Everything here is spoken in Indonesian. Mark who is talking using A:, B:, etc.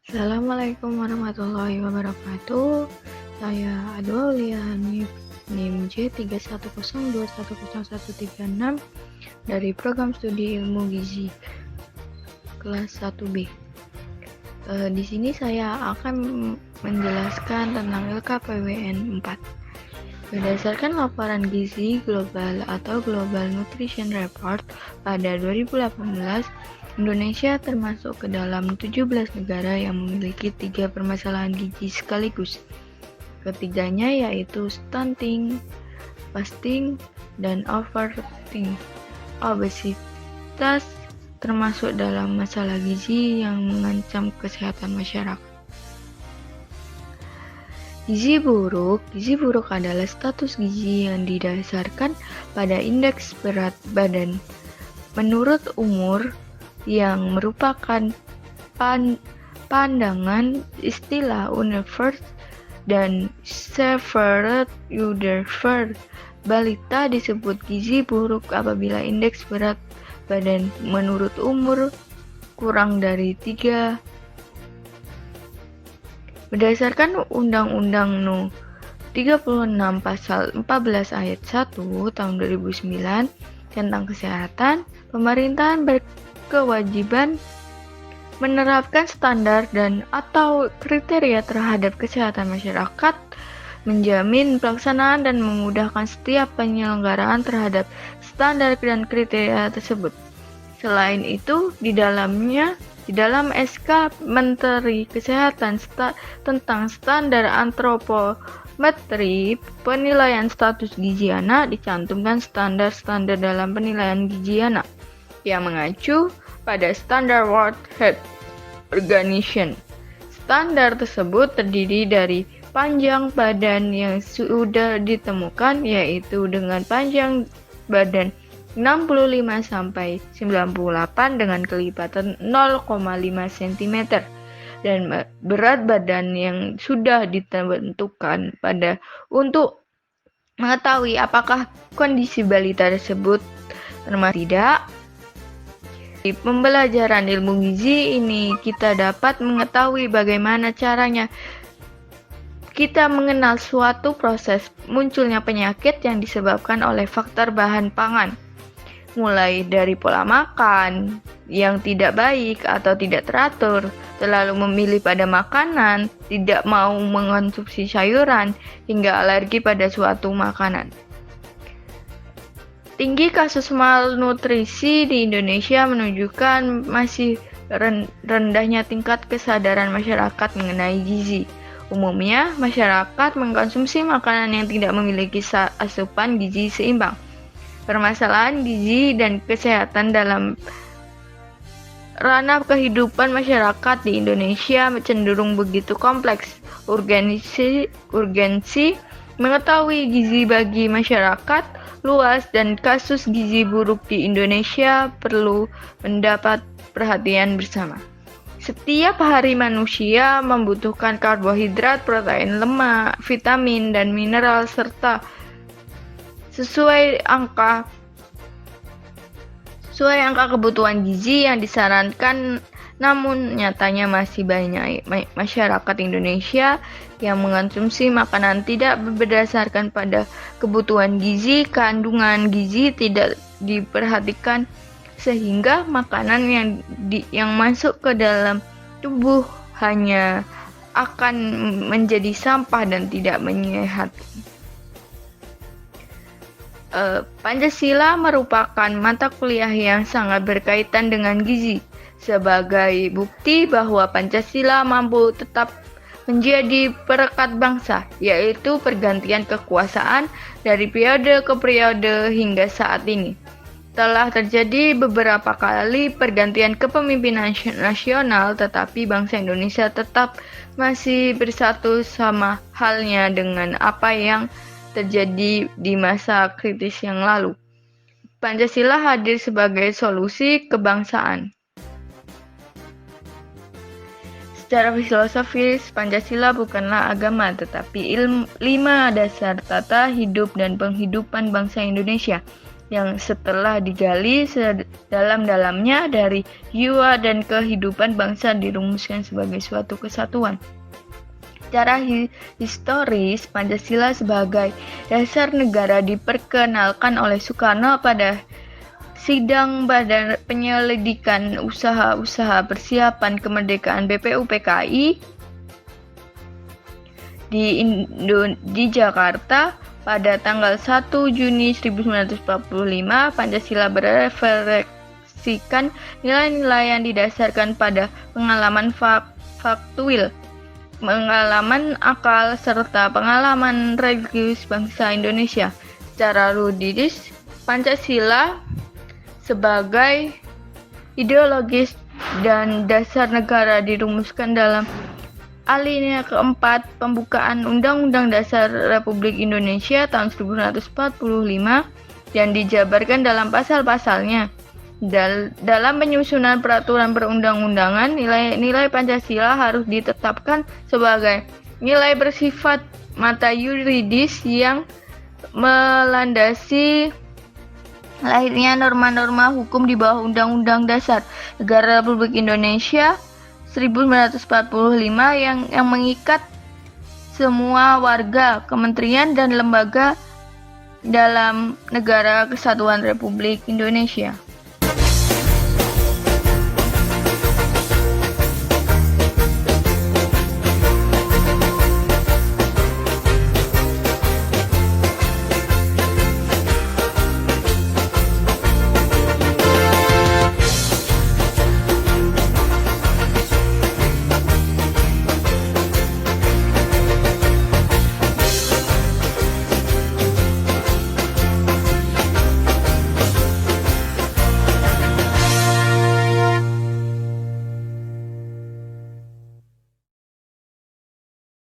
A: Assalamualaikum warahmatullahi wabarakatuh. Saya Adwalia Hanif, NIM J3102101136 dari Program Studi Ilmu Gizi kelas 1B. Di sini saya akan menjelaskan tentang LKPWN 4. Berdasarkan laporan gizi global atau Global Nutrition Report pada 2018, Indonesia termasuk ke dalam 17 negara yang memiliki 3 permasalahan gizi sekaligus. Ketiganya yaitu stunting, fasting, dan overeating. Obesitas termasuk dalam masalah gizi yang mengancam kesehatan masyarakat. Gizi buruk adalah status gizi yang didasarkan pada indeks berat badan menurut umur, yang merupakan pandangan istilah Univers dan Severed Rutherford. Balita disebut gizi buruk apabila indeks berat badan menurut umur kurang dari 3. Berdasarkan Undang-Undang No. 36 Pasal 14 Ayat 1 Tahun 2009 tentang Kesehatan, pemerintahan berkewajiban menerapkan standar dan atau kriteria terhadap kesehatan masyarakat, menjamin pelaksanaan dan memudahkan setiap penyelenggaraan terhadap standar dan kriteria tersebut. Selain itu, di dalam SK Menteri Kesehatan tentang standar antropometri penilaian status gizi anak dicantumkan standar-standar dalam penilaian gizi anak yang mengacu pada standar World Health Organization. Standar tersebut terdiri dari panjang badan yang sudah ditemukan, yaitu dengan panjang badan 65 sampai 98 dengan kelipatan 0,5 cm dan berat badan yang sudah ditentukan untuk mengetahui apakah kondisi balita tersebut termasuk tidak. Di pembelajaran ilmu gizi ini kita dapat mengetahui bagaimana caranya kita mengenal suatu proses munculnya penyakit yang disebabkan oleh faktor bahan pangan, mulai dari pola makan yang tidak baik atau tidak teratur, terlalu memilih pada makanan, tidak mau mengonsumsi sayuran, hingga alergi pada suatu makanan. Tinggi kasus malnutrisi di Indonesia menunjukkan masih rendahnya tingkat kesadaran masyarakat mengenai gizi. Umumnya, masyarakat mengkonsumsi makanan yang tidak memiliki asupan gizi seimbang. Permasalahan gizi dan kesehatan dalam ranah kehidupan masyarakat di Indonesia cenderung begitu kompleks. Urgensi mengetahui gizi bagi masyarakat luas dan kasus gizi buruk di Indonesia perlu mendapat perhatian bersama. Setiap hari manusia membutuhkan karbohidrat, protein, lemak, vitamin, dan mineral serta sesuai angka kebutuhan gizi yang disarankan. Namun nyatanya masih banyak masyarakat Indonesia yang mengonsumsi makanan tidak berdasarkan pada kebutuhan gizi. Kandungan gizi tidak diperhatikan sehingga makanan yang masuk ke dalam tubuh hanya akan menjadi sampah dan tidak menyehatkan. Pancasila merupakan mata kuliah yang sangat berkaitan dengan gizi, sebagai bukti bahwa Pancasila mampu tetap menjadi perekat bangsa, yaitu pergantian kekuasaan dari periode ke periode hingga saat ini. Telah terjadi beberapa kali pergantian kepemimpinan nasional, tetapi bangsa Indonesia tetap masih bersatu, sama halnya dengan apa yang terjadi di masa kritis yang lalu. Pancasila hadir sebagai solusi kebangsaan. Secara filosofis, Pancasila bukanlah agama, tetapi 5 dasar tata hidup dan penghidupan bangsa Indonesia. yang setelah digali sedalam-dalamnya dari jiwa dan kehidupan bangsa dirumuskan sebagai suatu kesatuan. Secara historis, Pancasila sebagai dasar negara diperkenalkan oleh Soekarno pada sidang Badan Penyelidikan Usaha-usaha Persiapan Kemerdekaan BPUPKI di Jakarta pada tanggal 1 Juni 1945. Pancasila berefleksikan nilai-nilai yang didasarkan pada pengalaman faktual, pengalaman akal, serta pengalaman religius bangsa Indonesia. Secara ludis, Pancasila sebagai ideologis dan dasar negara dirumuskan dalam alinea keempat pembukaan Undang-Undang Dasar Republik Indonesia tahun 1945 dan dijabarkan dalam pasal-pasalnya. Dalam penyusunan peraturan perundang-undangan, nilai-nilai Pancasila harus ditetapkan sebagai nilai bersifat mata yuridis yang melandasi lahirnya norma-norma hukum di bawah Undang-Undang Dasar Negara Republik Indonesia 1945 yang mengikat semua warga, kementerian, dan lembaga dalam negara kesatuan Republik Indonesia.